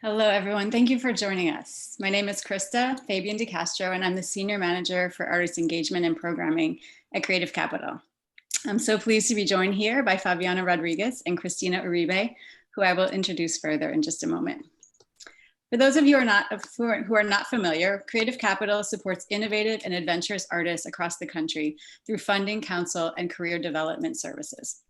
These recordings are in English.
Hello, everyone. Thank you for joining us. My name is Krista Fabian DeCastro, and I'm the Senior Manager for Artist Engagement and Programming at Creative Capital. I'm so pleased to be joined here by Favianna Rodriguez and Cristina Uribe, who I will introduce further in just a moment. For those of you who are not familiar, Creative Capital supports innovative and adventurous artists across the country through funding, counsel, and career development services.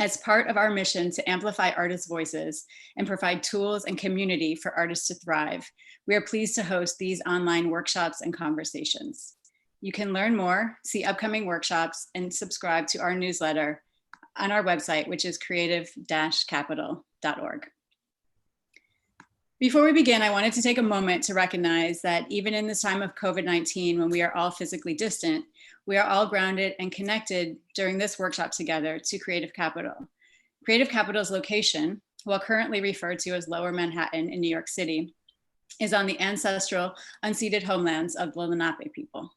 As part of our mission to amplify artists' voices and provide tools and community for artists to thrive, we are pleased to host these online workshops and conversations. You can learn more, see upcoming workshops, and subscribe to our newsletter on our website, which is creative-capital.org. Before we begin, I wanted to take a moment to recognize that even in this time of COVID-19, when we are all physically distant, we are all grounded and connected during this workshop together to Creative Capital. Creative Capital's location, while currently referred to as Lower Manhattan in New York City, is on the ancestral unceded homelands of the Lenape people.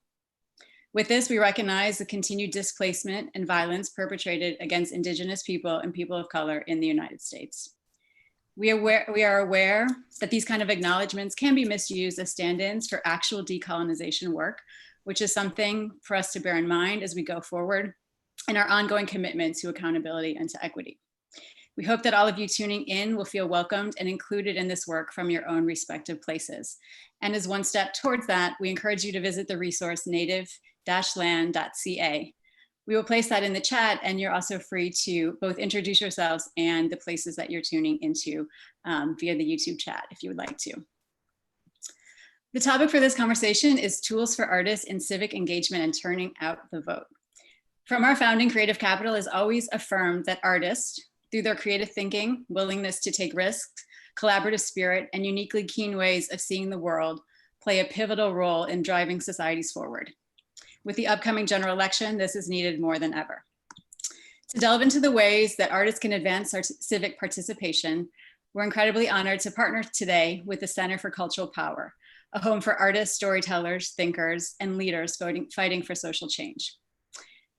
With this, we recognize the continued displacement and violence perpetrated against Indigenous people and people of color in the United States. We are aware that these kind of acknowledgements can be misused as stand-ins for actual decolonization work, which is something for us to bear in mind as we go forward in our ongoing commitment to accountability and to equity. We hope that all of you tuning in will feel welcomed and included in this work from your own respective places. And as one step towards that, we encourage you to visit the resource native-land.ca. We will place that in the chat, and you're also free to both introduce yourselves and the places that you're tuning into via the YouTube chat if you would like to. The topic for this conversation is tools for artists in civic engagement and turning out the vote. From our founding, Creative Capital has always affirmed that artists, through their creative thinking, willingness to take risks, collaborative spirit, and uniquely keen ways of seeing the world, play a pivotal role in driving societies forward. With the upcoming general election, this is needed more than ever. To delve into the ways that artists can advance our civic participation, we're incredibly honored to partner today with the Center for Cultural Power, a home for artists, storytellers, thinkers, and leaders fighting for social change.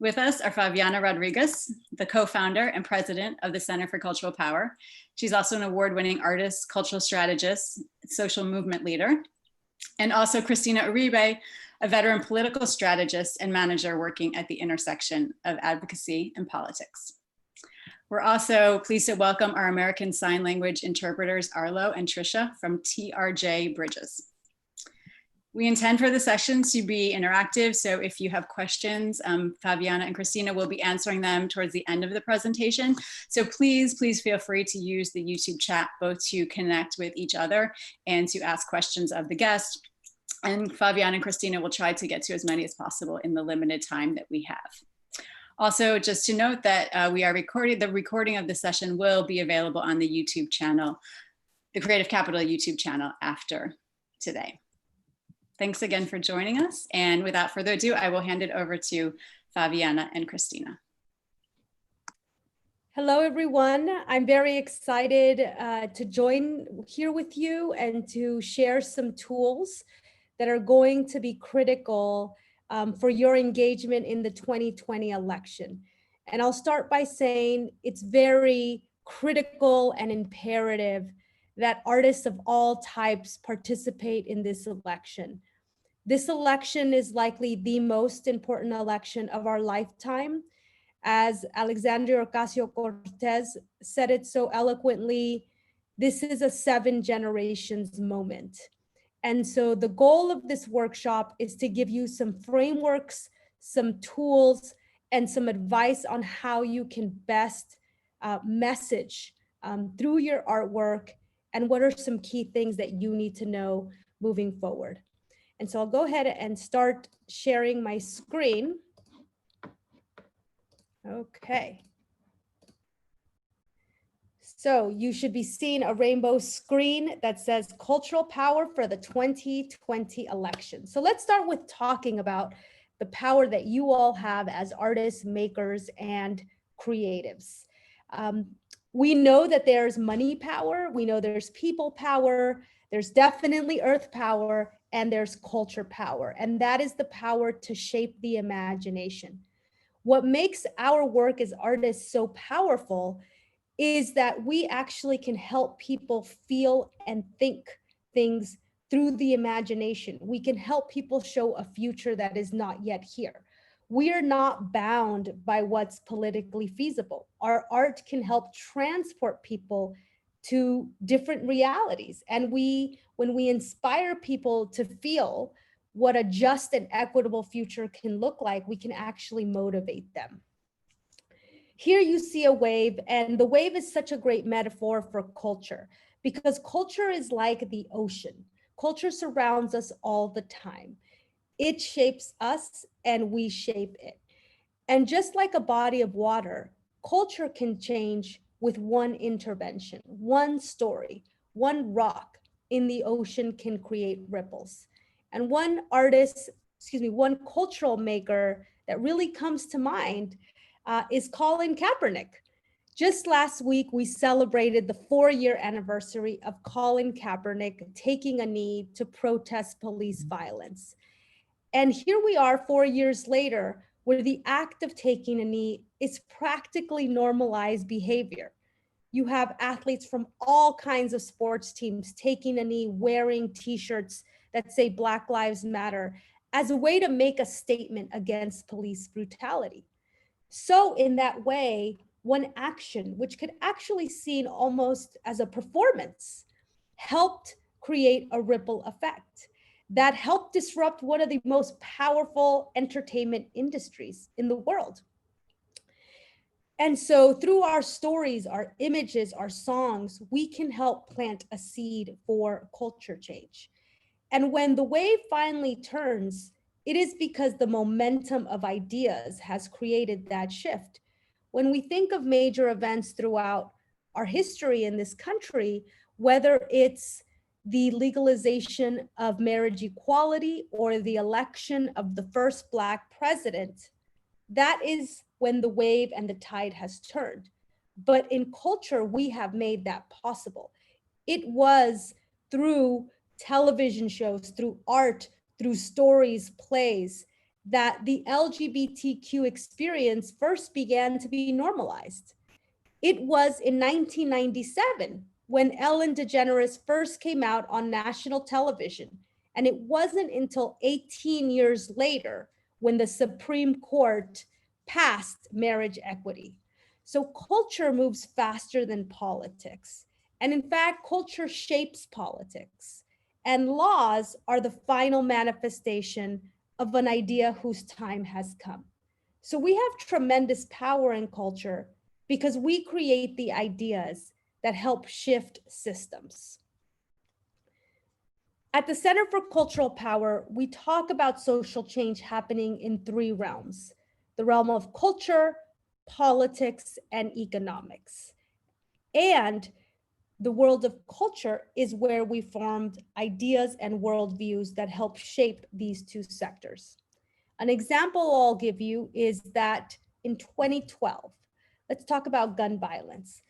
With us are Favianna Rodriguez, the co-founder and president of the Center for Cultural Power. She's also an award-winning artist, cultural strategist, social movement leader, and also Cristina Uribe, a veteran political strategist and manager working at the intersection of advocacy and politics. We're also pleased to welcome our American Sign Language interpreters, Arlo and Trisha from TRJ Bridges. We intend for the sessions to be interactive, so if you have questions, Favianna and Cristina will be answering them towards the end of the presentation. So please feel free to use the YouTube chat, both to connect with each other and to ask questions of the guest. And Favianna and Cristina will try to get to as many as possible in the limited time that we have. Also, just to note that the recording of the session will be available on the YouTube channel, the Creative Capital YouTube channel after today. Thanks again for joining us. And without further ado, I will hand it over to Favianna and Cristina. Hello, everyone. I'm very excited to join here with you and to share some tools that are going to be critical for your engagement in the 2020 election. And I'll start by saying it's very critical and imperative that artists of all types participate in this election. This election is likely the most important election of our lifetime. As Alexandria Ocasio-Cortez said it so eloquently, this is a 7 generations moment. And so the goal of this workshop is to give you some frameworks, some tools, and some advice on how you can best message through your artwork and what are some key things that you need to know moving forward. And so I'll go ahead and start sharing my screen. Okay. So you should be seeing a rainbow screen that says Cultural Power for the 2020 election. So let's start with talking about the power that you all have as artists, makers, and creatives. We know that there's money power, we know there's people power, there's definitely earth power, and there's culture power. And that is the power to shape the imagination. What makes our work as artists so powerful is that we actually can help people feel and think things through the imagination. We can help people show a future that is not yet here. We are not bound by what's politically feasible. Our art can help transport people to different realities. And when we inspire people to feel what a just and equitable future can look like, we can actually motivate them. Here you see a wave, and the wave is such a great metaphor for culture, because culture is like the ocean. Culture surrounds us all the time. It shapes us and we shape it. And just like a body of water, culture can change with one intervention, one story, one rock in the ocean can create ripples. And one artist, one cultural maker that really comes to mind is Colin Kaepernick. Just last week, we celebrated the 4-year anniversary of Colin Kaepernick taking a knee to protest police violence. And here we are 4 years later, where the act of taking a knee is practically normalized behavior. You have athletes from all kinds of sports teams taking a knee, wearing t-shirts that say Black Lives Matter as a way to make a statement against police brutality. So in that way, one action, which could actually seen almost as a performance, helped create a ripple effect that helped disrupt one of the most powerful entertainment industries in the world. And so through our stories, our images, our songs, we can help plant a seed for culture change. And when the wave finally turns, it is because the momentum of ideas has created that shift. When we think of major events throughout our history in this country, whether it's the legalization of marriage equality or the election of the first Black president, that is when the wave and the tide has turned. But in culture, we have made that possible. It was through television shows, through art, through stories, plays, that the LGBTQ experience first began to be normalized. It was in 1997 when Ellen DeGeneres first came out on national television. And it wasn't until 18 years later when the Supreme Court passed marriage equity. So culture moves faster than politics. And in fact, culture shapes politics. And laws are the final manifestation of an idea whose time has come. So we have tremendous power in culture because we create the ideas that help shift systems. At the Center for Cultural Power, we talk about social change happening in 3 realms: the realm of culture, politics, and economics. And the world of culture is where we formed ideas and worldviews that help shape these 2 sectors. An example I'll give you is that in 2012, let's talk about gun violence.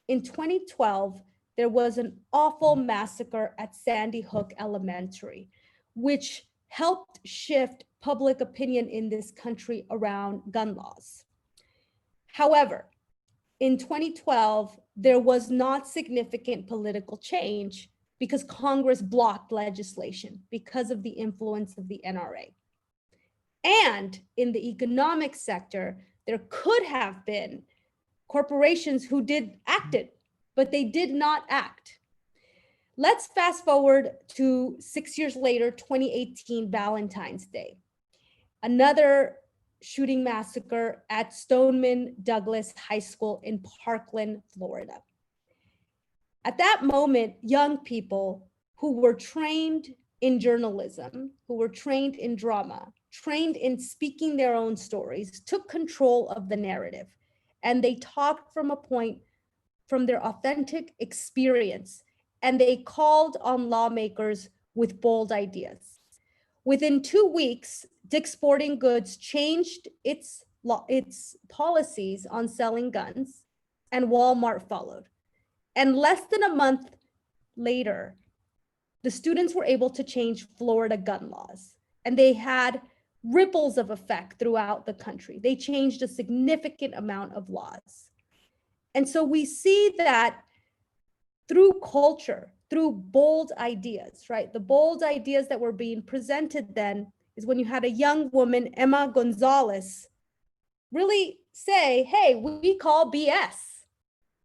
In 2012, there was an awful massacre at Sandy Hook Elementary, which helped shift public opinion in this country around gun laws. However, in 2012, there was not significant political change because Congress blocked legislation because of the influence of the NRA. And in the economic sector, there could have been corporations who acted, but they did not act. Let's fast forward to 6 years later, 2018, Valentine's Day. Another shooting massacre at Stoneman Douglas High School in Parkland, Florida. At that moment, young people who were trained in journalism, who were trained in drama, trained in speaking their own stories, took control of the narrative. And they talked from a point, from their authentic experience, and they called on lawmakers with bold ideas. Within 2 weeks, Dick's Sporting Goods changed its policies on selling guns, and Walmart followed. And less than a month later, the students were able to change Florida gun laws, and they had ripples of effect throughout the country. They changed a significant amount of laws. And so we see that through culture, through bold ideas, right? The bold ideas that were being presented then is when you had a young woman, Emma Gonzalez, really say, hey, we call BS,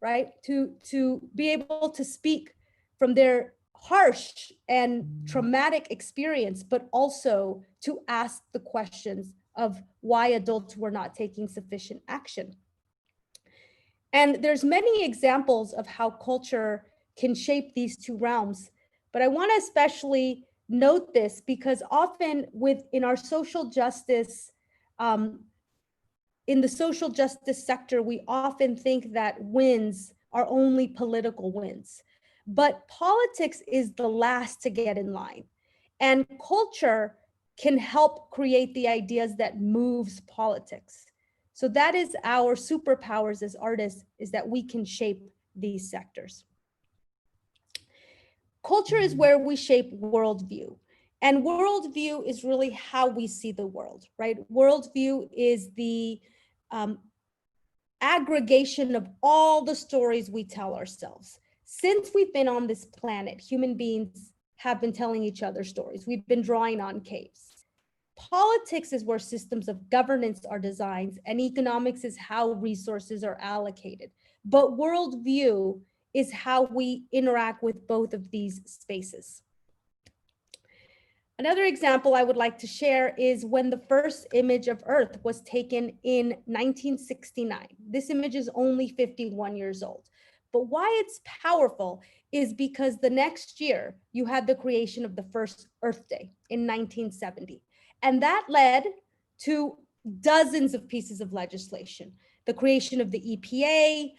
right? To be able to speak from their harsh and traumatic experience, but also to ask the questions of why adults were not taking sufficient action. And there's many examples of how culture can shape these two realms, but I want to especially note this because often in our social justice, in the social justice sector, we often think that wins are only political wins, but politics is the last to get in line, and culture can help create the ideas that moves politics. So that is our superpowers as artists, is that we can shape these sectors. Culture is where we shape worldview. And worldview is really how we see the world, right? Worldview is the aggregation of all the stories we tell ourselves. Since we've been on this planet, human beings have been telling each other stories. We've been drawing on caves. Politics is where systems of governance are designed, and economics is how resources are allocated. But worldview is how we interact with both of these spaces. Another example I would like to share is when the first image of Earth was taken in 1969. This image is only 51 years old. But why it's powerful is because the next year you had the creation of the first Earth Day in 1970. And that led to dozens of pieces of legislation, the creation of the EPA,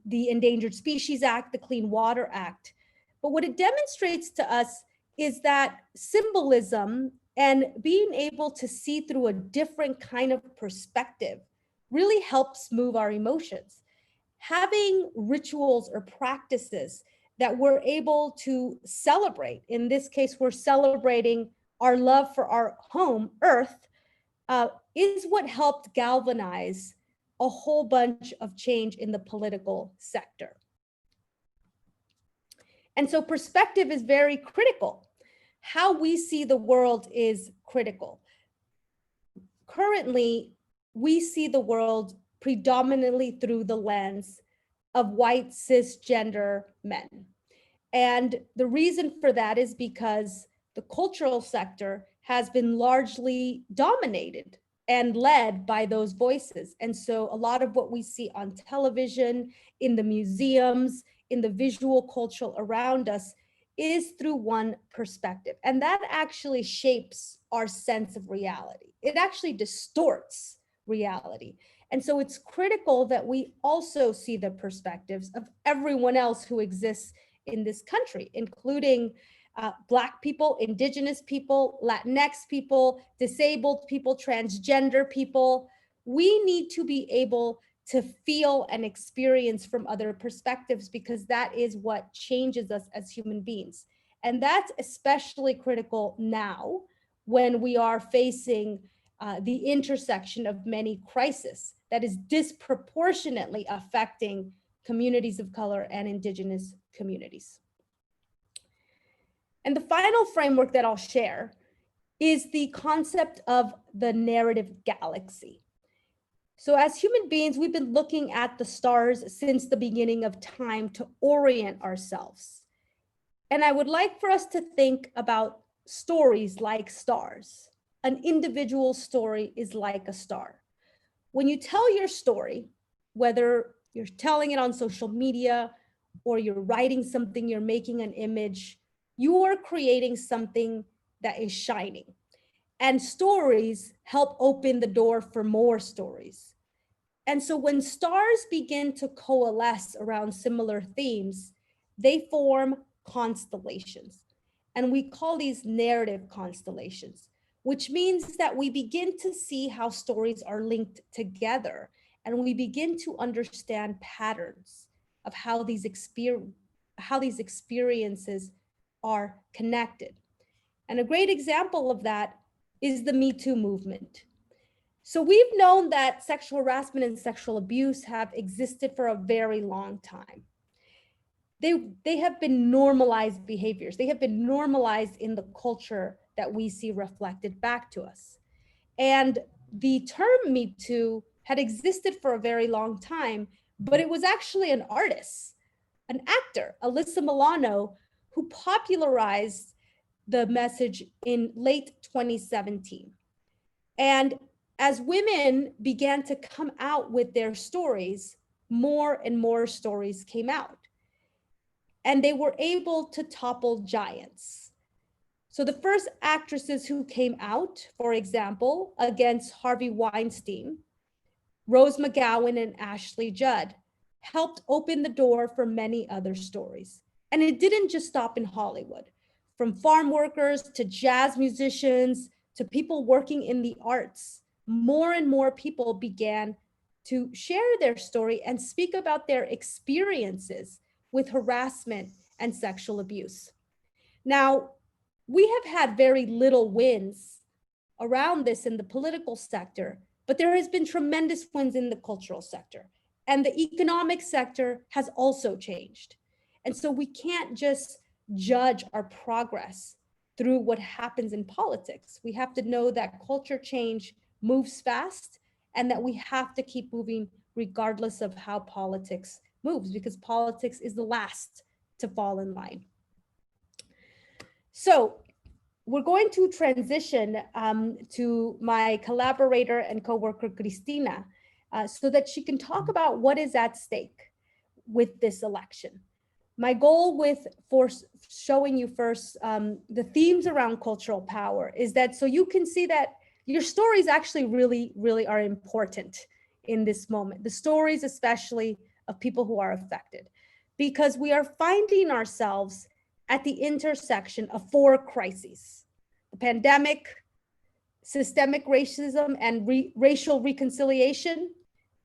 the Endangered Species Act, the Clean Water Act. But what it demonstrates to us is that symbolism and being able to see through a different kind of perspective really helps move our emotions. Having rituals or practices that we're able to celebrate, in this case, we're celebrating our love for our home, Earth, is what helped galvanize a whole bunch of change in the political sector. And so perspective is very critical. How we see the world is critical. Currently, we see the world predominantly through the lens of white cisgender men. And the reason for that is because the cultural sector has been largely dominated and led by those voices. And so a lot of what we see on television, in the museums, in the visual culture around us is through one perspective. And that actually shapes our sense of reality. It actually distorts reality. And so it's critical that we also see the perspectives of everyone else who exists in this country, including Black people, Indigenous people, Latinx people, disabled people, transgender people. We need to be able to feel and experience from other perspectives, because that is what changes us as human beings. And that's especially critical now when we are facing the intersection of many crises that is disproportionately affecting communities of color and Indigenous communities. And the final framework that I'll share is the concept of the narrative galaxy. So as human beings, we've been looking at the stars since the beginning of time to orient ourselves. And I would like for us to think about stories like stars. An individual story is like a star. When you tell your story, whether you're telling it on social media or you're writing something, you're making an image, you are creating something that is shining. And stories help open the door for more stories. And so when stars begin to coalesce around similar themes, they form constellations. And we call these narrative constellations, which means that we begin to see how stories are linked together. And we begin to understand patterns of how these experiences are connected. And a great example of that is the Me Too movement. So we've known that sexual harassment and sexual abuse have existed for a very long time. They have been normalized behaviors. They have been normalized in the culture that we see reflected back to us. And the term Me Too had existed for a very long time, but it was actually an artist, an actor, Alyssa Milano, who popularized the message in late 2017. And as women began to come out with their stories, more and more stories came out. And they were able to topple giants. So the first actresses who came out, for example, against Harvey Weinstein, Rose McGowan and Ashley Judd, helped open the door for many other stories. And it didn't just stop in Hollywood. From farm workers to jazz musicians to people working in the arts, more and more people began to share their story and speak about their experiences with harassment and sexual abuse. Now, we have had very little wins around this in the political sector, but there has been tremendous wins in the cultural sector. And the economic sector has also changed. And so we can't just judge our progress through what happens in politics. We have to know that culture change moves fast and that we have to keep moving regardless of how politics moves, because politics is the last to fall in line. So we're going to transition to my collaborator and coworker, Cristina, so that she can talk about what is at stake with this election. My goal for showing you first the themes around cultural power is that so you can see that your stories actually really are important in this moment. The stories, especially of people who are affected, because we are finding ourselves at the intersection of four crises: the pandemic, systemic racism and racial reconciliation,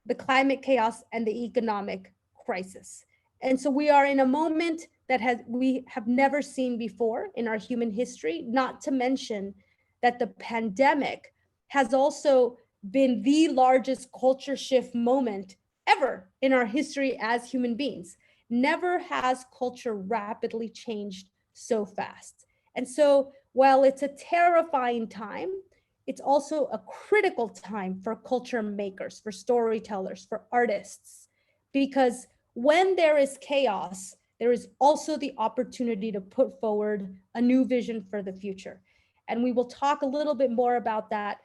the climate chaos, and the economic crisis. And so we are in a moment that we have never seen before in our human history, not to mention that the pandemic has also been the largest culture shift moment ever in our history as human beings. Never has culture rapidly changed so fast. And so while it's a terrifying time, it's also a critical time for culture makers, for storytellers, for artists, because when there is chaos, there is also the opportunity to put forward a new vision for the future. And we will talk a little bit more about that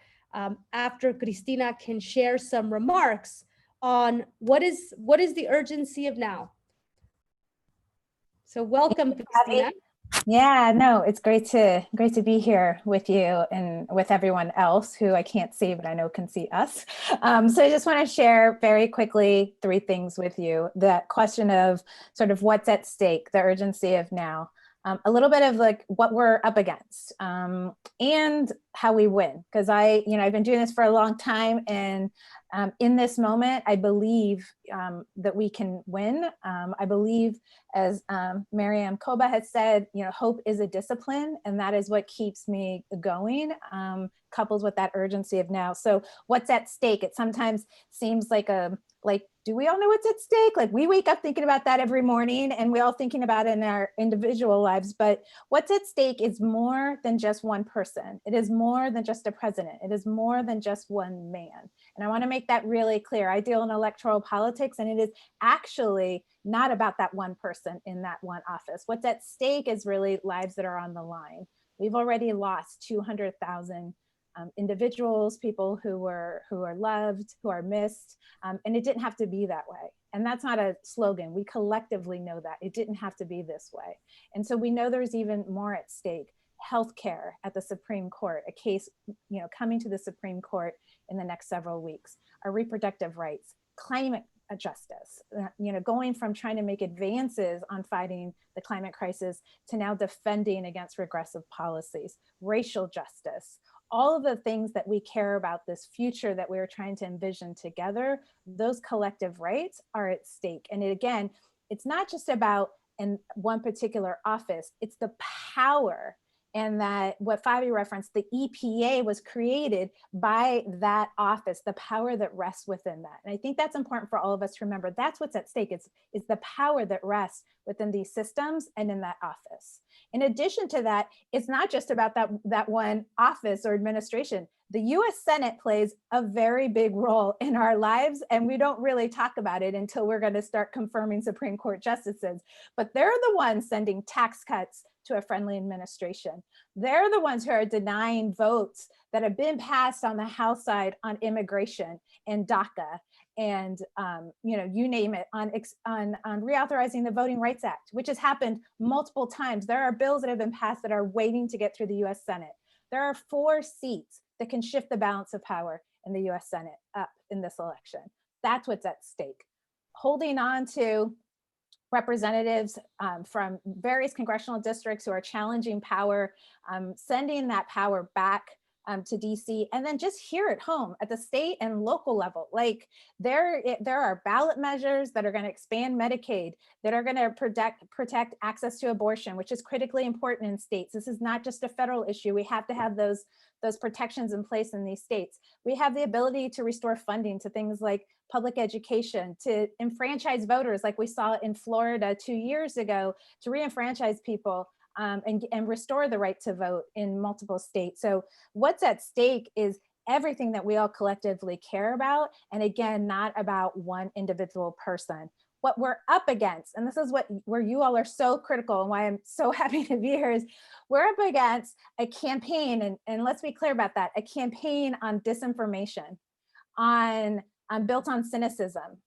after Cristina can share some remarks on what is the urgency of now. So welcome, Cristina. Yeah, no, it's great to be here with you and with everyone else who I can't see, but I know can see us. So I just want to share very quickly 3 things with you. The question of sort of what's at stake, the urgency of now, a little bit of like what we're up against, and how we win. Because I've been doing this for a long time, and in this moment, I believe that we can win. I believe, as Mariam Koba has said, hope is a discipline, and that is what keeps me going, coupled with that urgency of now. So what's at stake? It sometimes seems like do we all know what's at stake? Like we wake up thinking about that every morning, and we're all thinking about it in our individual lives, but what's at stake is more than just one person. It is more than just a president. It is more than just one man. And I want to make that really clear. I deal in electoral politics, and it is actually not about that one person in that one office. What's at stake is really lives that are on the line. We've already lost 200,000 individuals, people who are loved, who are missed, and it didn't have to be that way. And that's not a slogan. We collectively know that it didn't have to be this way. And so we know there's even more at stake. Healthcare at the Supreme Court, a case coming to the Supreme Court in the next several weeks. Our reproductive rights, climate justice, going from trying to make advances on fighting the climate crisis to now defending against regressive policies, racial justice, all of the things that we care about, this future that we're trying to envision together, those collective rights are at stake. And it's not just about in one particular office, it's the power and that what Favi referenced, the EPA was created by that office, the power that rests within that. And I think that's important for all of us to remember. That's what's at stake, is the power that rests within these systems and in that office. In addition to that, it's not just about that one office or administration. The US Senate plays a very big role in our lives, and we don't really talk about it until we're going to start confirming Supreme Court justices. But they're the ones sending tax cuts to a friendly administration. They're the ones who are denying votes that have been passed on the House side on immigration and DACA and you name it, on reauthorizing the Voting Rights Act, which has happened multiple times. There are bills that have been passed that are waiting to get through the US Senate. There are 4 seats that can shift the balance of power in the US Senate up in this election. That's what's at stake. Holding on to representatives from various congressional districts who are challenging power, sending that power back to DC, and then just here at home at the state and local level. Like there are ballot measures that are going to expand Medicaid, that are going to protect access to abortion, which is critically important in states. This is not just a federal issue. We have to have those protections in place in these states. We have the ability to restore funding to things like public education, to enfranchise voters like we saw in Florida 2 years ago, to re-enfranchise people and restore the right to vote in multiple states. So what's at stake is everything that we all collectively care about. And again, not about one individual person. What we're up against, and this is where you all are so critical and why I'm so happy to be here, is we're up against a campaign, and let's be clear about that, a campaign on disinformation, on built on cynicism,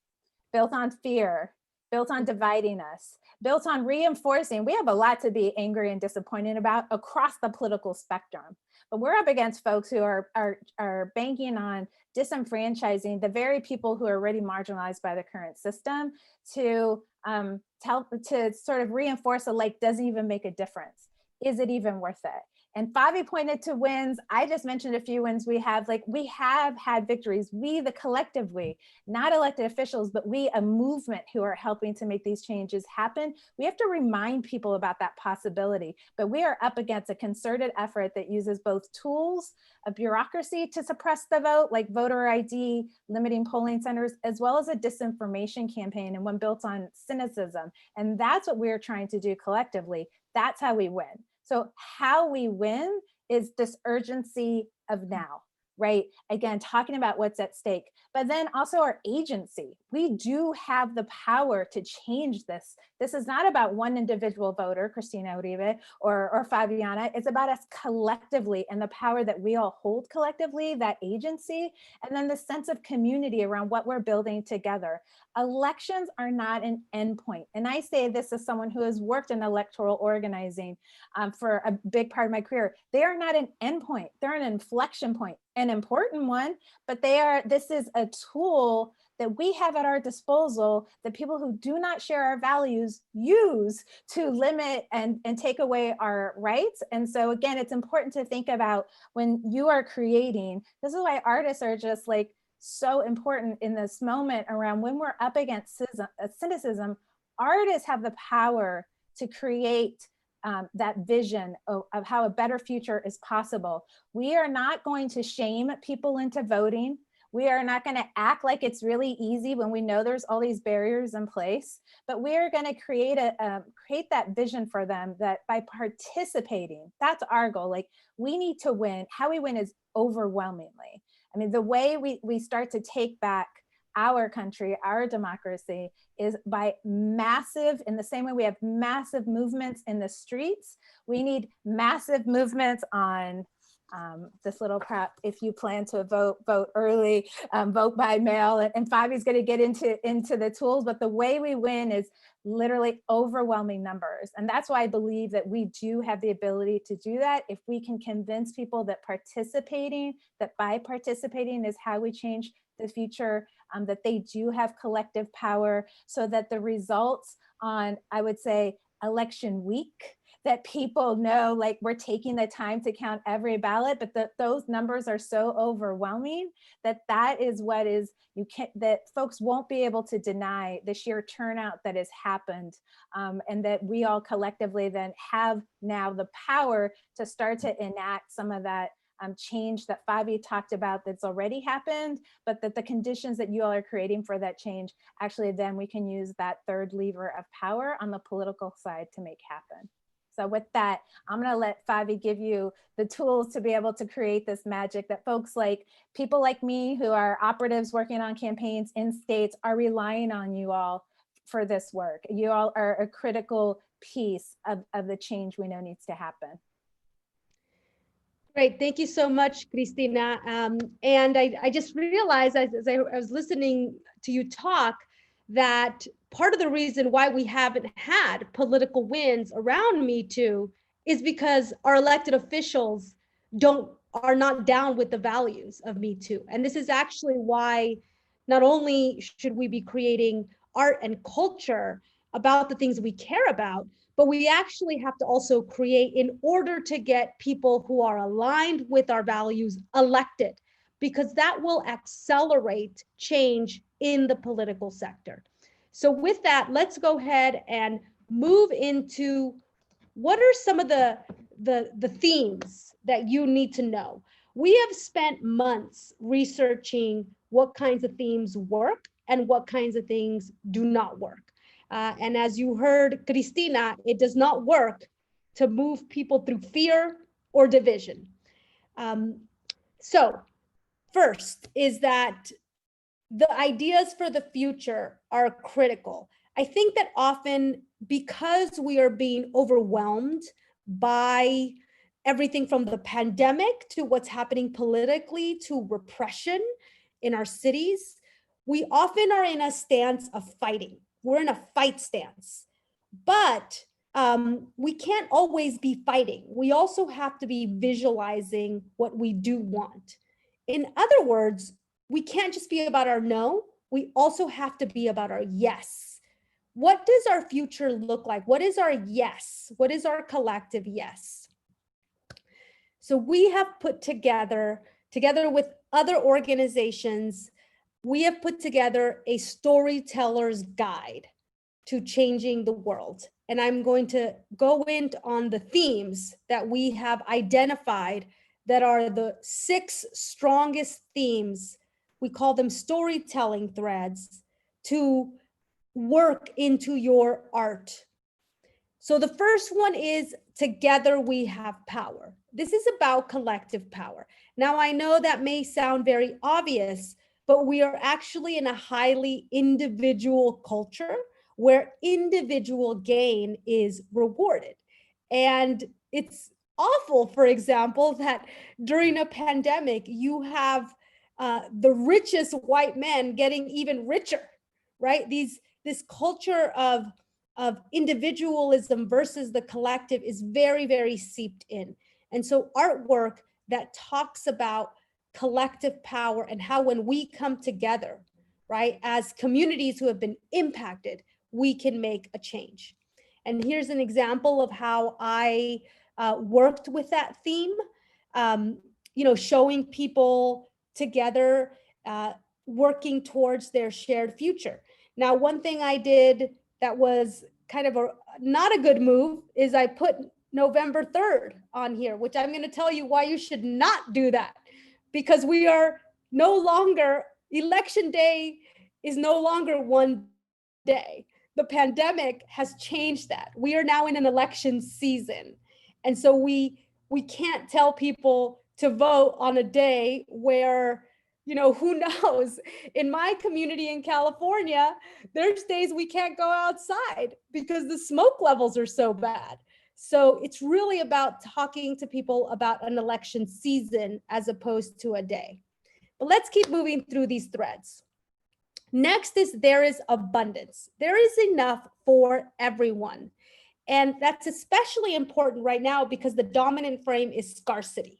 built on fear, built on dividing us, built on reinforcing. We have a lot to be angry and disappointed about across the political spectrum. But we're up against folks who are banking on disenfranchising the very people who are already marginalized by the current system to sort of reinforce doesn't even make a difference. Is it even worth it? And Favi pointed to wins. I just mentioned a few wins we have. We have had victories. We, the collective we, not elected officials, but we, a movement who are helping to make these changes happen. We have to remind people about that possibility. But we are up against a concerted effort that uses both tools of bureaucracy to suppress the vote, like voter ID, limiting polling centers, as well as a disinformation campaign, and one built on cynicism. And that's what we're trying to do collectively. That's how we win. So how we win is this urgency of now, right? Again, talking about what's at stake, but then also our agency. We do have the power to change this. This is not about one individual voter, Cristina Uribe or Favianna. It's about us collectively and the power that we all hold collectively, that agency, and then the sense of community around what we're building together. Elections are not an endpoint. And I say this as someone who has worked in electoral organizing for a big part of my career. They are not an endpoint. They're an inflection point, an important one, but this is a tool that we have at our disposal that people who do not share our values use to limit and take away our rights. And so again, it's important to think about when you are creating, this is why artists are just so important in this moment around when we're up against cynicism. Artists have the power to create that vision of how a better future is possible. We are not going to shame people into voting. We are not going to act like it's really easy when we know there's all these barriers in place, but we are going to create that vision for them that by participating, that's our goal. We need to win. How we win is overwhelmingly. I mean, the way we start to take back our country, our democracy, is by massive, in the same way we have massive movements in the streets, we need massive movements on this little prep. If you plan to vote early, vote by mail, and Favi's going to get into the tools, but the way we win is literally overwhelming numbers. And that's why I believe that we do have the ability to do that if we can convince people that by participating is how we change the future, that they do have collective power, so that the results on, I would say, election week, that people know, like, we're taking the time to count every ballot, but those numbers are so overwhelming that is what is, that folks won't be able to deny the sheer turnout that has happened, and that we all collectively then have now the power to start to enact some of that change that Favi talked about that's already happened, but that the conditions that you all are creating for that change, actually then we can use that third lever of power on the political side to make happen. So with that, I'm gonna let Favi give you the tools to be able to create this magic that folks like people like me who are operatives working on campaigns in states are relying on you all for this work. You all are a critical piece of the change we know needs to happen. Great, thank you so much, Cristina. And I just realized as I was listening to you talk that part of the reason why we haven't had political wins around Me Too is because our elected officials are not down with the values of Me Too. And this is actually why not only should we be creating art and culture about the things we care about, but we actually have to also create, in order to get people who are aligned with our values elected, because that will accelerate change in the political sector. So with that, let's go ahead and move into what are some of the themes that you need to know. We have spent months researching what kinds of themes work and what kinds of things do not work. And as you heard Cristina, it does not work to move people through fear or division. So first is that the ideas for the future are critical. I think that often, because we are being overwhelmed by everything from the pandemic to what's happening politically to repression in our cities, we often are in a stance of fighting. We're in a fight stance, but we can't always be fighting. We also have to be visualizing what we do want. In other words, we can't just be about our no, we also have to be about our yes. What does our future look like? What is our yes? What is our collective yes? So we have put together with other organizations, we have put together a storyteller's guide to changing the world. And I'm going to go in on the themes that we have identified that are the 6 strongest themes. We call them storytelling threads to work into your art. So the first one is together we have power. This is about collective power. Now I know that may sound very obvious, but we are actually in a highly individual culture where individual gain is rewarded. And it's awful, for example, that during a pandemic, you have the richest white men getting even richer, right? This culture of individualism versus the collective is very, very seeped in. And so artwork that talks about collective power and how when we come together, right, as communities who have been impacted, we can make a change. And here's an example of how I worked with that theme, showing people together, working towards their shared future. Now, one thing I did that was kind of not a good move is I put November 3rd on here, which I'm going to tell you why you should not do that. Because we are no longer, election day is no longer one day. The pandemic has changed that. We are now in an election season. And so we can't tell people to vote on a day where, who knows? In my community in California, there's days we can't go outside because the smoke levels are so bad. So it's really about talking to people about an election season as opposed to a day. But let's keep moving through these threads. Next is there is abundance. There is enough for everyone. And that's especially important right now because the dominant frame is scarcity,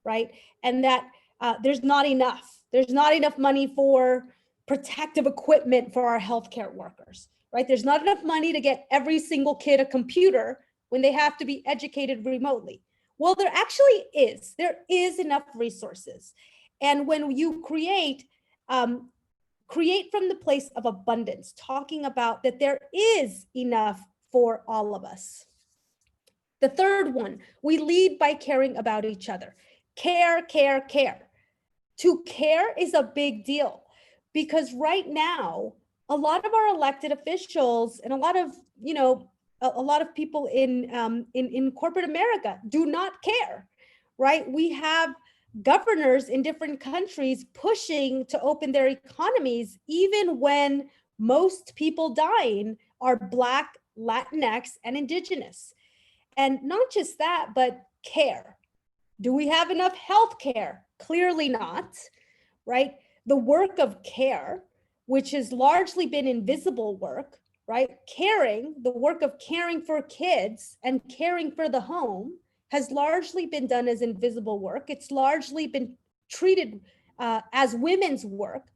right? And that there's not enough. There's not enough money for protective equipment for our healthcare workers, right? There's not enough money to get every single kid a computer when they have to be educated remotely? Well, there actually is. There is enough resources. And when you create from the place of abundance, talking about that there is enough for all of us. The third one, we lead by caring about each other. Care, care, care. To care is a big deal because right now, a lot of our elected officials and a lot of, a lot of people in corporate America do not care, right? We have governors in different countries pushing to open their economies, even when most people dying are Black, Latinx, and Indigenous. And not just that, but care. Do we have enough health care? Clearly not, right? The work of care, which has largely been invisible work, right? Caring, the work of caring for kids and caring for the home has largely been done as invisible work. It's largely been treated as women's work,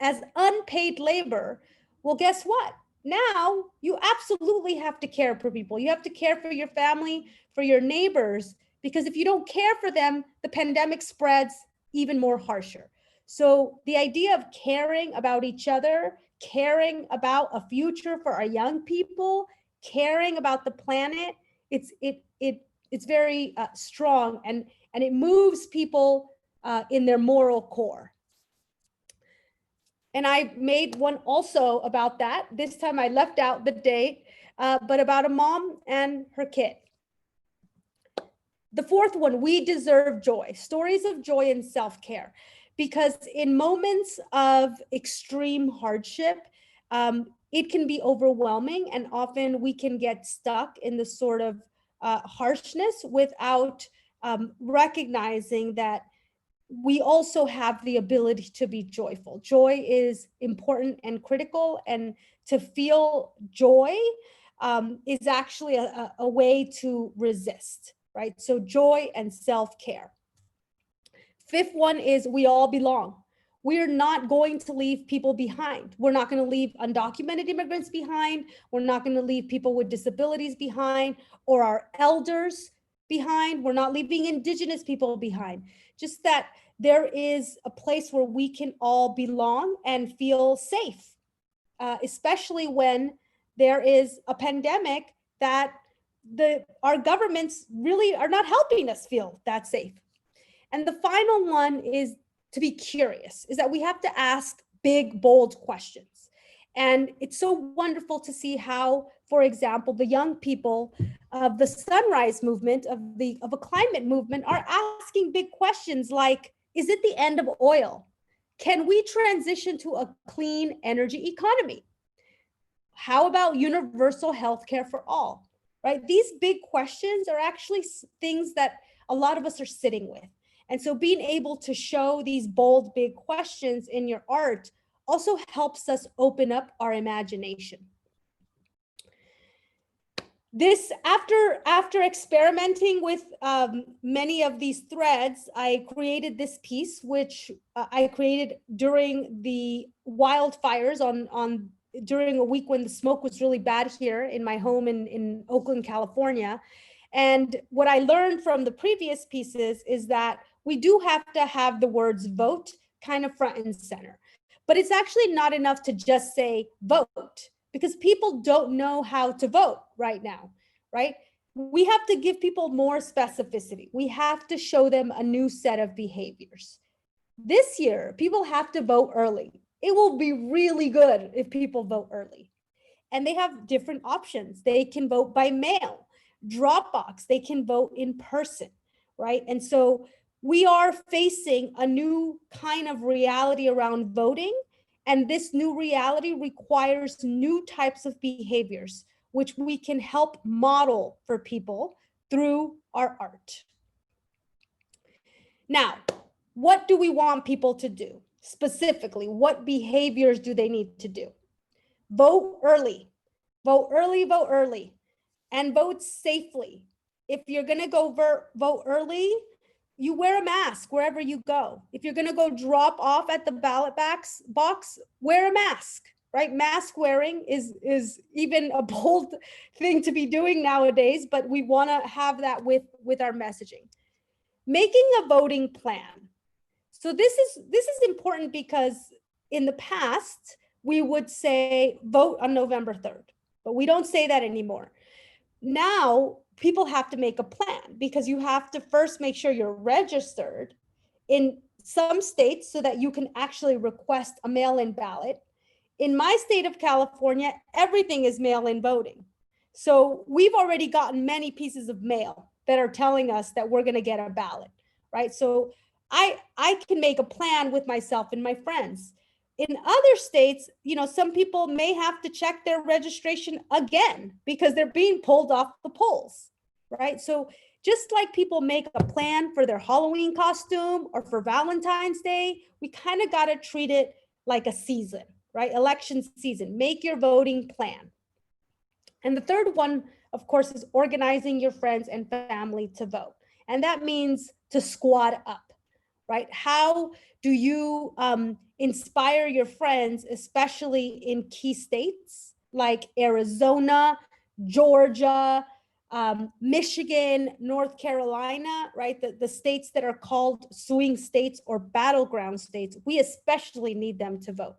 as unpaid labor. Well, guess what? Now you absolutely have to care for people. You have to care for your family, for your neighbors, because if you don't care for them, the pandemic spreads even more harsher. So the idea of caring about each other, caring about a future for our young people, caring about the planet, it's very strong, and it moves people in their moral core. And I made one also about that. This time I left out the date, but about a mom and her kid. The fourth one, we deserve joy, stories of joy and self-care. Because in moments of extreme hardship, it can be overwhelming, and often we can get stuck in the sort of harshness without recognizing that we also have the ability to be joyful. Joy is important and critical, and to feel joy is actually a way to resist, right? So joy and self-care. Fifth one is we all belong. We're not going to leave people behind. We're not going to leave undocumented immigrants behind. We're not going to leave people with disabilities behind or our elders behind. We're not leaving Indigenous people behind. Just that there is a place where we can all belong and feel safe, especially when there is a pandemic that our governments really are not helping us feel that safe. And the final one is to be curious, is that we have to ask big, bold questions. And it's so wonderful to see how, for example, the young people of the Sunrise Movement, of a climate movement, are asking big questions like, is it the end of oil? Can we transition to a clean energy economy? How about universal healthcare for all, right? These big questions are actually things that a lot of us are sitting with. And so being able to show these bold, big questions in your art also helps us open up our imagination. This, after experimenting with many of these threads, I created this piece, which I created during the wildfires during a week when the smoke was really bad here in my home in Oakland, California. And what I learned from the previous pieces is that we do have to have the words vote kind of front and center. But it's actually not enough to just say vote, because people don't know how to vote right now, right? We have to give people more specificity. We have to show them a new set of behaviors. This year, people have to vote early. It will be really good if people vote early. And they have different options. They can vote by mail, Dropbox, they can vote in person, right? And so we are facing a new kind of reality around voting. And this new reality requires new types of behaviors, which we can help model for people through our art. Now, what do we want people to do? Specifically, what behaviors do they need to do? Vote early, vote early, vote early, and vote safely. If you're gonna go vote early, you wear a mask wherever you go. If you're gonna go drop off at the ballot box, wear a mask, right? Mask wearing is even a bold thing to be doing nowadays, but we want to have that with our messaging. Making a voting plan. So this is important because in the past, we would say vote on November 3rd, but we don't say that anymore. Now, people have to make a plan because you have to first make sure you're registered in some states so that you can actually request a mail-in ballot. In my state of California, everything is mail-in voting. So we've already gotten many pieces of mail that are telling us that we're going to get a ballot, right? So I can make a plan with myself and my friends. In other states, some people may have to check their registration again because they're being pulled off the polls, right? So just like people make a plan for their Halloween costume or for Valentine's Day, we kind of got to treat it like a season, right? Election season. Make your voting plan. And the third one, of course, is organizing your friends and family to vote. And that means to squad up, right? How do you inspire your friends, especially in key states like Arizona, Georgia, Michigan, North Carolina, right? The states that are called swing states or battleground states, we especially need them to vote.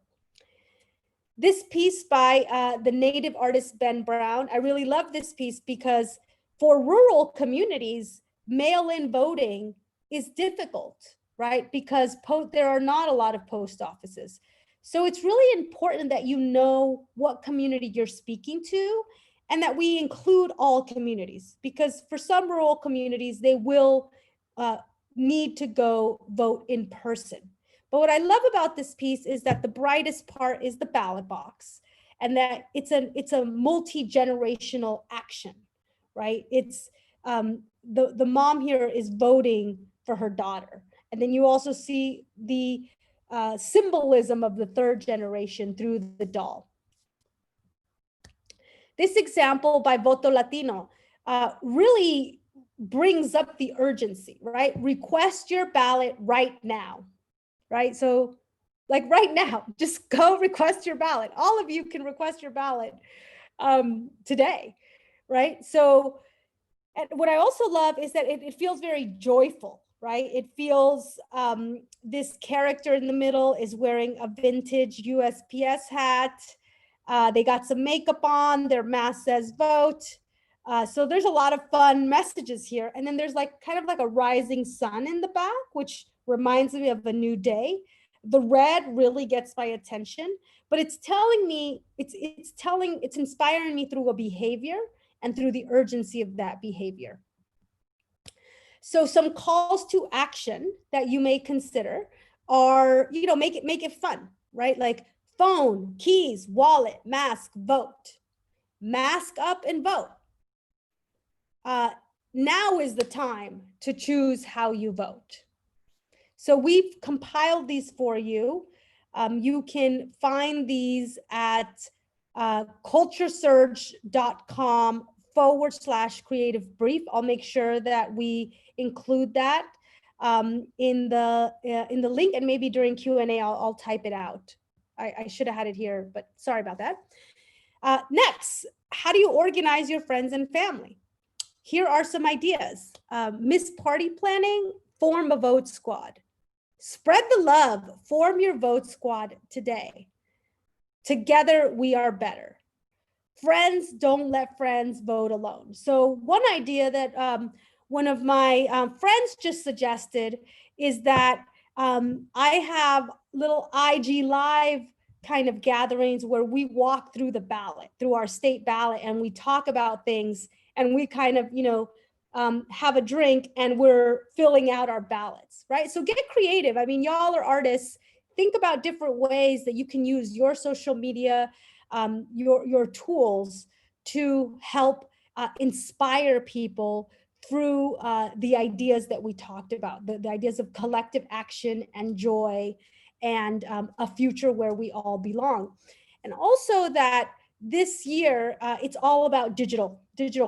This piece by the native artist Ben Brown, I really love this piece because for rural communities, mail-in voting is difficult, right? Because there are not a lot of post offices. So it's really important that you know what community you're speaking to and that we include all communities, because for some rural communities, they will need to go vote in person. But what I love about this piece is that the brightest part is the ballot box and that it's a multi-generational action, right? It's the mom here is voting for her daughter. And then you also see the symbolism of the third generation through the doll. This example by Voto Latino really brings up the urgency, right? Request your ballot right now, right? So like right now, just go request your ballot. All of you can request your ballot today, right? So and what I also love is that it feels very joyful, right? It feels, this character in the middle is wearing a vintage USPS hat. They got some makeup on, their mask says vote. So there's a lot of fun messages here. And then there's like kind of like a rising sun in the back, which reminds me of a new day. The red really gets my attention, but it's telling me, it's inspiring me through a behavior and through the urgency of that behavior. So some calls to action that you may consider are, make it fun, right? Like phone, keys, wallet, mask, vote. Mask up and vote. Now is the time to choose how you vote. So we've compiled these for you. You can find these at culturesurge.com/creative brief. I'll make sure that we include that in the link, and maybe during Q&A I'll type it out. I should have had it here, but sorry about that. Next, how do you organize your friends and family? Here are some ideas. Miss Party Planning, form a vote squad. Spread the love, form your vote squad today. Together we are better. Friends, don't let friends vote alone. So one idea that one of my friends just suggested is that I have little IG Live kind of gatherings where we walk through the ballot, through our state ballot, and we talk about things, and we kind of, have a drink and we're filling out our ballots, right? So get creative. I mean, y'all are artists. Think about different ways that you can use your social media, your tools to help inspire people through the ideas that we talked about, the ideas of collective action and joy and a future where we all belong. And also that this year, it's all about digital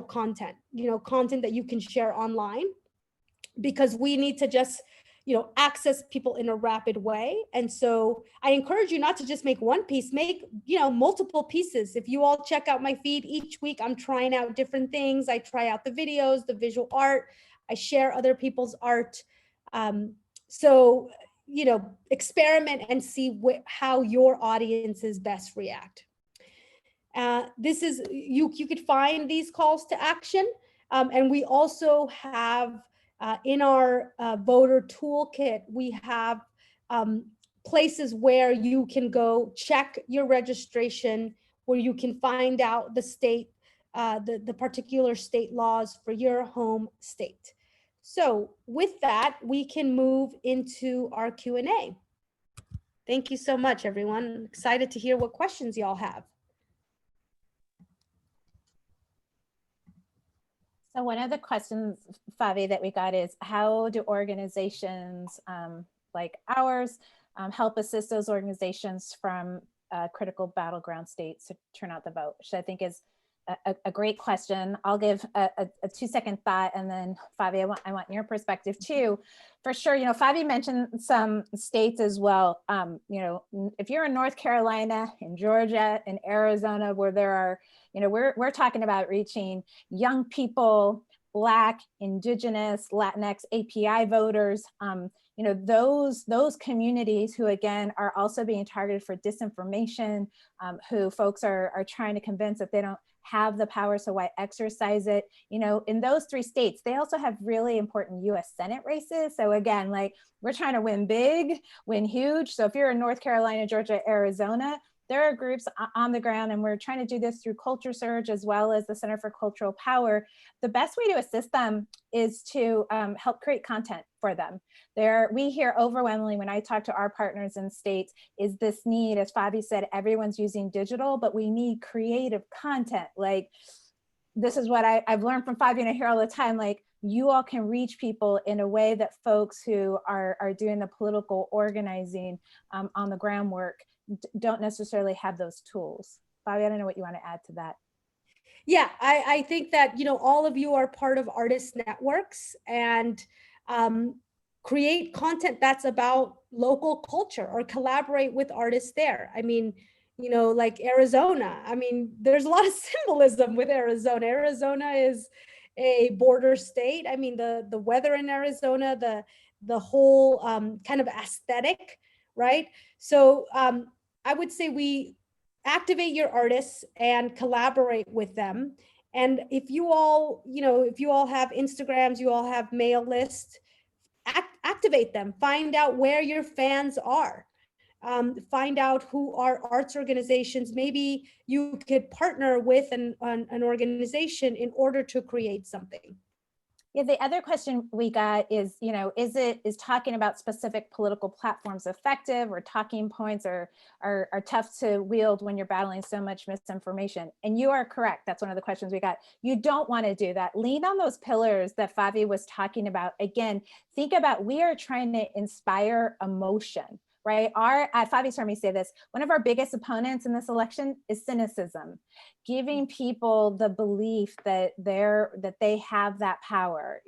content, content that you can share online, because we need to just, access people in a rapid way. And so I encourage you not to just make one piece, make, multiple pieces. If you all check out my feed each week, I'm trying out different things. I try out the videos, the visual art, I share other people's art. So, experiment and see how your audiences best react. This is, you could find these calls to action. And we also have in our voter toolkit, we have places where you can go check your registration, where you can find out the state, the particular state laws for your home state. So with that, we can move into our Q&A. Thank you so much, everyone. I'm excited to hear what questions y'all have. So one of the questions, Favi, that we got is, how do organizations like ours help assist those organizations from critical battleground states to turn out the vote? Which I think is a great question. I'll give a 2-second thought, and then Favi, I want your perspective too. For sure, Favi mentioned some states as well. If you're in North Carolina, in Georgia, in Arizona, where there are, we're talking about reaching young people, Black, Indigenous, Latinx, API voters, those communities who, again, are also being targeted for disinformation, who folks are trying to convince that they don't have the power, so why exercise it? In those 3 states, they also have really important US Senate races. So again, we're trying to win big, win huge. So if you're in North Carolina, Georgia, Arizona, there are groups on the ground, and we're trying to do this through Culture Surge as well as the Center for Cultural Power. The best way to assist them is to help create content for them. We hear overwhelmingly when I talk to our partners in states is this need, as Fabi said, everyone's using digital, but we need creative content. This is what I've learned from Fabi, and I hear all the time, you all can reach people in a way that folks who are doing the political organizing on the groundwork don't necessarily have those tools. Fabi, I don't know what you want to add to that. Yeah, I think that, all of you are part of artist networks, and create content that's about local culture or collaborate with artists there. I mean, like Arizona, there's a lot of symbolism with Arizona. Arizona is a border state. The weather in Arizona, the whole kind of aesthetic, right? So I would say we activate your artists and collaborate with them. And if you all have Instagrams, you all have mail lists, activate them, find out where your fans are, find out who are arts organizations. Maybe you could partner with an organization in order to create something. Yeah, the other question we got is, is talking about specific political platforms effective, or talking points are tough to wield when you're battling so much misinformation? And you are correct. That's one of the questions we got. You don't want to do that. Lean on those pillars that Favi was talking about. Again, think about, we are trying to inspire emotion, right? Fabi's heard me say this, one of our biggest opponents in this election is cynicism, giving people the belief that they have that power.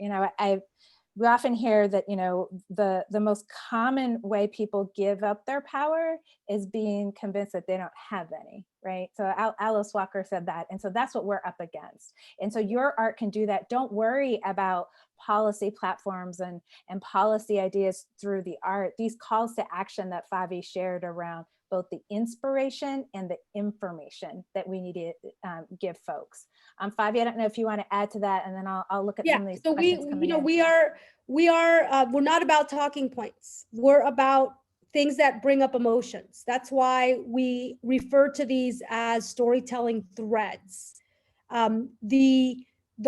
We often hear that, the most common way people give up their power is being convinced that they don't have any, right? So Alice Walker said that. And so that's what we're up against. And so your art can do that. Don't worry about policy platforms and policy ideas through the art. These calls to action that Favi shared around both the inspiration and the information that we need to give folks. Favi, I don't know if you want to add to that, and then I'll look at some of these questions coming in. We're not about talking points. We're about things that bring up emotions. That's why we refer to these as storytelling threads. The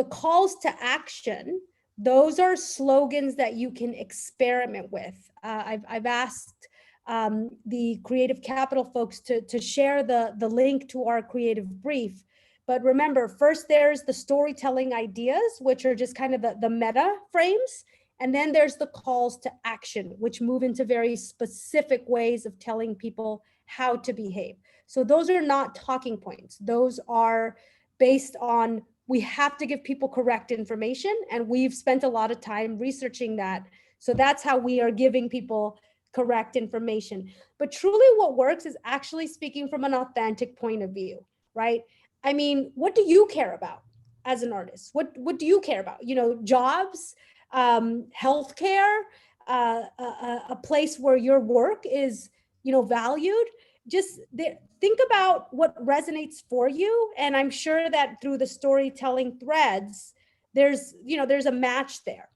calls to action, those are slogans that you can experiment with. I've asked the Creative Capital folks to share the link to our creative brief. But remember, first there's the storytelling ideas, which are just kind of the meta frames. And then there's the calls to action, which move into very specific ways of telling people how to behave. So those are not talking points. Those are based on, we have to give people correct information. And we've spent a lot of time researching that So that's how we are giving people correct information. But truly what works is actually speaking from an authentic point of view, right? I mean, what do you care about as an artist? What do you care about? You know, jobs, healthcare, a place where your work is, you know, valued. Just think about what resonates for you. And I'm sure that through the storytelling threads, there's a match there.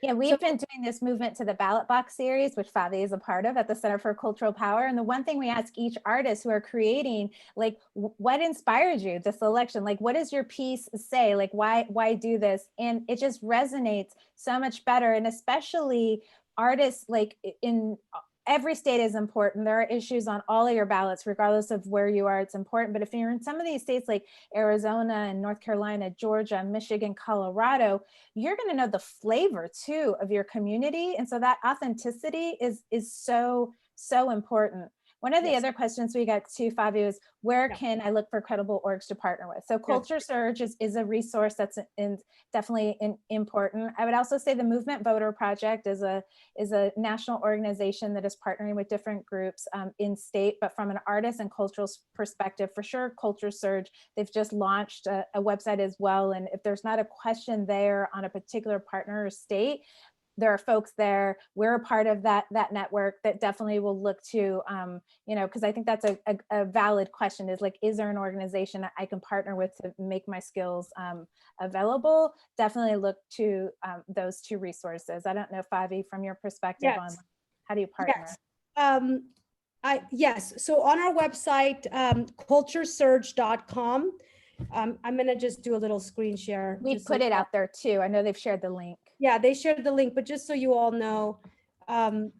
Yeah, we've been doing this movement to the ballot box series, which Favi is a part of at the Center for Cultural Power. And the one thing we ask each artist who are creating, like, what inspired you this election? Like, what does your piece say? Like, why do this? And it just resonates so much better. And especially artists, like in every state is important. There are issues on all of your ballots, regardless of where you are, it's important. But if you're in some of these states like Arizona and North Carolina, Georgia, Michigan, Colorado, you're going to know the flavor too of your community. And so that authenticity is so important. One of the other questions we got to, Favi, is where can I look for credible orgs to partner with? So Culture Surge is a resource that's definitely important. I would also say the Movement Voter Project is a national organization that is partnering with different groups in state, but from an artist and cultural perspective, for sure, Culture Surge, they've just launched a website as well. And if there's not a question there on a particular partner or state, there are folks there. We're a part of that network that definitely will look to, because I think that's a valid question, is like, is there an organization I can partner with to make my skills available? Definitely look to those two resources. I don't know, Favi, from your perspective on how do you partner? Yes. So on our website, culturesurge.com, I'm going to just do a little screen share. We put it out there too. I know they've shared the link. Yeah, they shared the link, but just so you all know, can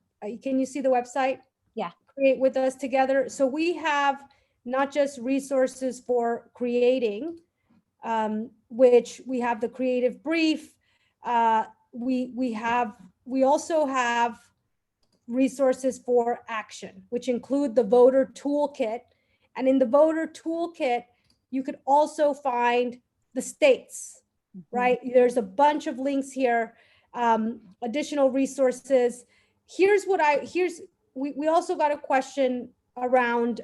you see the website? Yeah. Create with us together. So we have not just resources for creating, which we have the creative brief. We also have resources for action, which include the voter toolkit. And in the voter toolkit, you could also find the states, right? There's a bunch of links here, additional resources. We also got a question around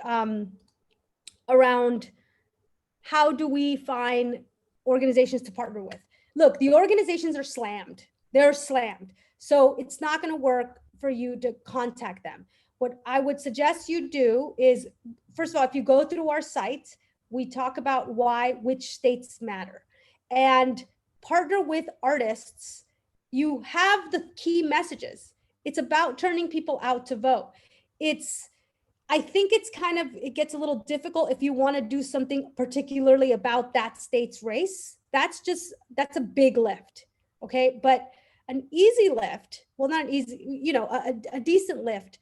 how do we find organizations to partner with? Look, the organizations are slammed. They're slammed. So it's not going to work for you to contact them. What I would suggest you do is, first of all, if you go through our site, we talk about which states matter, and partner with artists. You have the key messages. It's about turning people out to vote. I think it gets a little difficult if you want to do something particularly about that state's race. That's a big lift. Okay. But an easy lift, well, not easy, a decent lift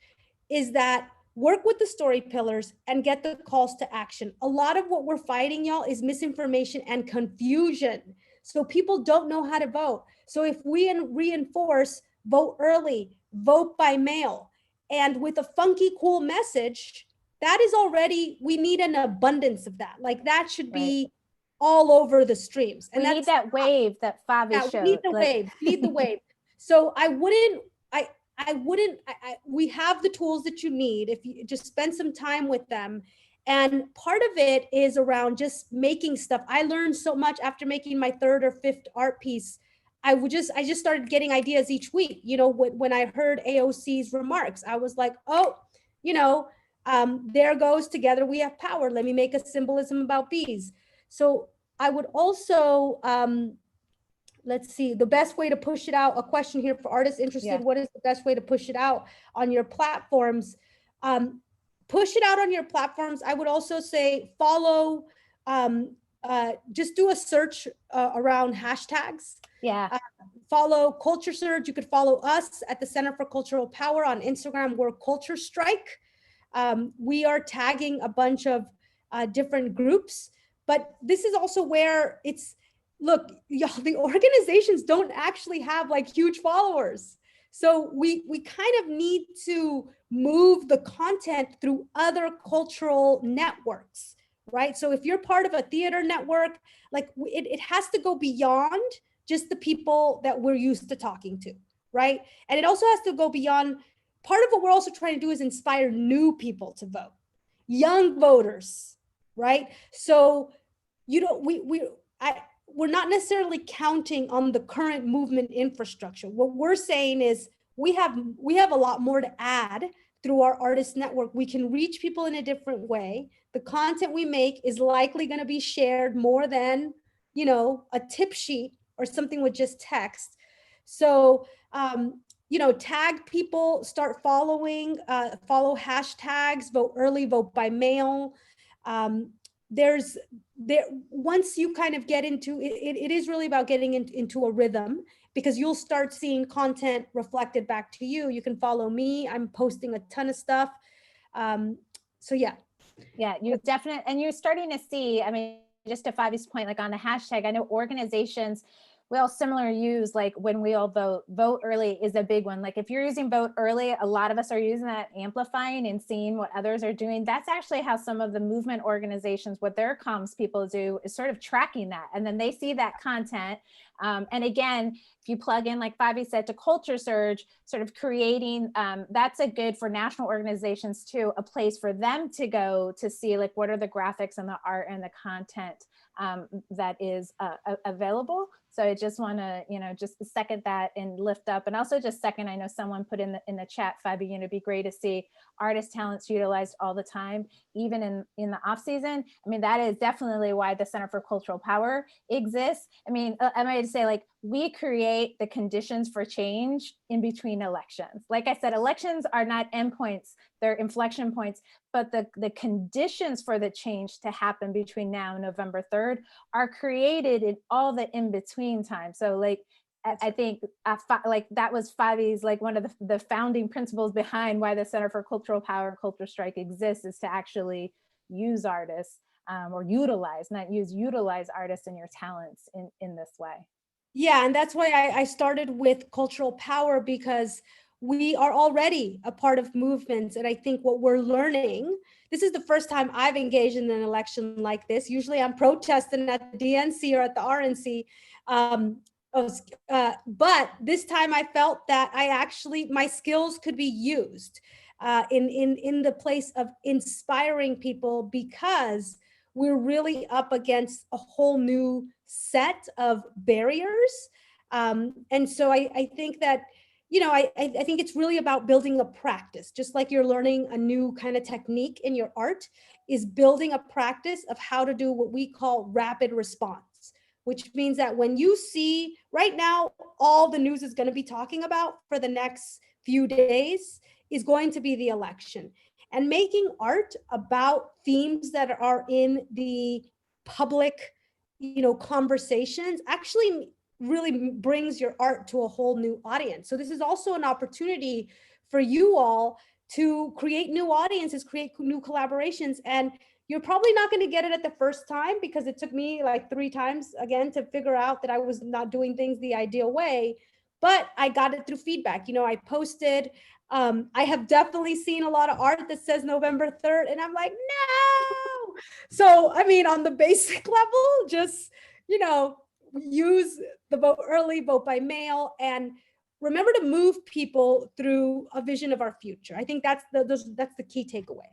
is that work with the story pillars and get the calls to action. A lot of what we're fighting, y'all, is misinformation and confusion. So people don't know how to vote. So if we reinforce vote early, vote by mail, and with a funky, cool message, that is already, we need an abundance of that. Like that should be all over the streams. And we need that wave that Favi showed. We need the wave. So we have the tools that you need if you just spend some time with them. And part of it is around just making stuff. I learned so much after making my third or fifth art piece. I just started getting ideas each week. When I heard AOC's remarks, I was like, there goes together we have power. Let me make a symbolism about bees. So I would also, let's see, the best way to push it out, a question here for artists interested, what is the best way to push it out on your platforms? Push it out on your platforms. I would also say follow, just do a search around hashtags. Follow Culture Surge. You could follow us at the Center for Cultural Power on Instagram. We're Culture Strike. We are tagging a bunch of different groups, but this is also where look, the organizations don't actually have like huge followers. So we kind of need to move the content through other cultural networks, right? So if you're part of a theater network, like it has to go beyond just the people that we're used to talking to, right? And it also has to go beyond. Part of what we're also trying to do is inspire new people to vote, young voters, right? So, you know, we're not necessarily counting on the current movement infrastructure. What we're saying is we have a lot more to add through our artist network. We can reach people in a different way. The content we make is likely going to be shared more than, you know, a tip sheet or something with just text. So, you know, tag people, start following, follow hashtags, vote early, vote by mail. Once you kind of get into it, it is really about getting into a rhythm, because you'll start seeing content reflected back to you. You can follow me. I'm posting a ton of stuff. So yeah. Yeah, you definitely, and you're starting to see, I mean, just to Fabi's point, like on the hashtag, I know organizations will similar use, like when we all vote early is a big one. Like if you're using vote early, a lot of us are using that, amplifying and seeing what others are doing. That's actually how some of the movement organizations, what their comms people do is sort of tracking that. And then they see that content. And again, if you plug in, like Fabi said, to Culture Surge, sort of creating, that's a good for national organizations too, a place for them to go to see like what are the graphics and the art and the content that is available. So I just want to, you know, just second that and lift up, and also just second, I know someone put in the chat, Fabi, you know, it'd be great to see artist talents utilized all the time, even in the off season. I mean, that is definitely why the Center for Cultural Power exists. I mean, I might say like we create the conditions for change in between elections. Like I said, elections are not endpoints, they're inflection points, but the conditions for the change to happen between now and November 3rd are created in all the in-between time. So like, I think like that was Fabi's, like one of the founding principles behind why the Center for Cultural Power and Culture Strike exists, is to actually use artists or utilize artists and your talents in this way. Yeah, and that's why I started with cultural power, because we are already a part of movements. And I think what we're learning, this is the first time I've engaged in an election like this. Usually I'm protesting at the DNC or at the RNC. But this time I felt that my skills could be used in the place of inspiring people, because we're really up against a whole new set of barriers. And so I think that, you know, I think it's really about building a practice, just like you're learning a new kind of technique in your art, is building a practice of how to do what we call rapid response, which means that when you see right now, all the news is going to be talking about for the next few days is going to be the election. And making art about themes that are in the public, you know, conversations actually really brings your art to a whole new audience. So this is also an opportunity for you all to create new audiences, create new collaborations. And you're probably not going to get it at the first time, because it took me like 3 times again to figure out that I was not doing things the ideal way. But I got it through feedback. You know, I posted, I have definitely seen a lot of art that says November 3rd, and I'm like, no. So, I mean, on the basic level, just, you know, use the vote early, vote by mail, and remember to move people through a vision of our future. I think that's the key takeaway.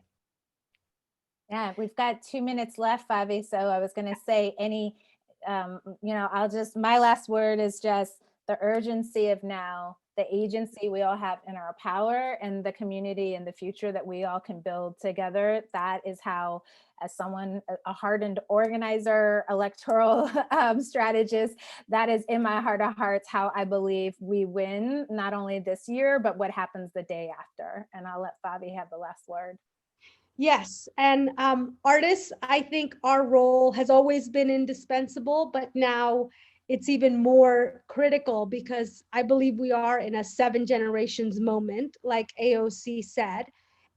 Yeah, we've got 2 minutes left, Fabi. So I was going to say you know, my last word is just the urgency of now, the agency we all have in our power, and the community and the future that we all can build together. That is how, as someone, a hardened organizer, electoral strategist, that is in my heart of hearts how I believe we win, not only this year, but what happens the day after. And I'll let Fabi have the last word. Yes, and artists, I think our role has always been indispensable, but now it's even more critical, because I believe we are in a 7 generations moment, like AOC said.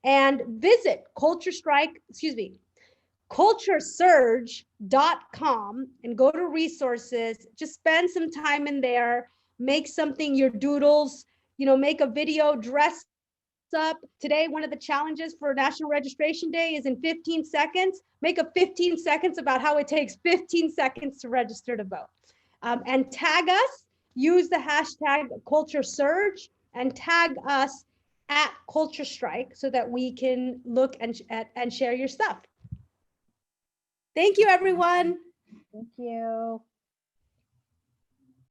And visit culturesurge.com and go to resources. Just spend some time in there, make something, your doodles, you know, make a video, dress up. Today, one of the challenges for National Registration Day is in 15 seconds, make a 15 seconds about how it takes 15 seconds to register to vote. And tag us use the hashtag culture surge and tag us at Culture Strike so that we can look and share your stuff. Thank you, everyone. Thank you.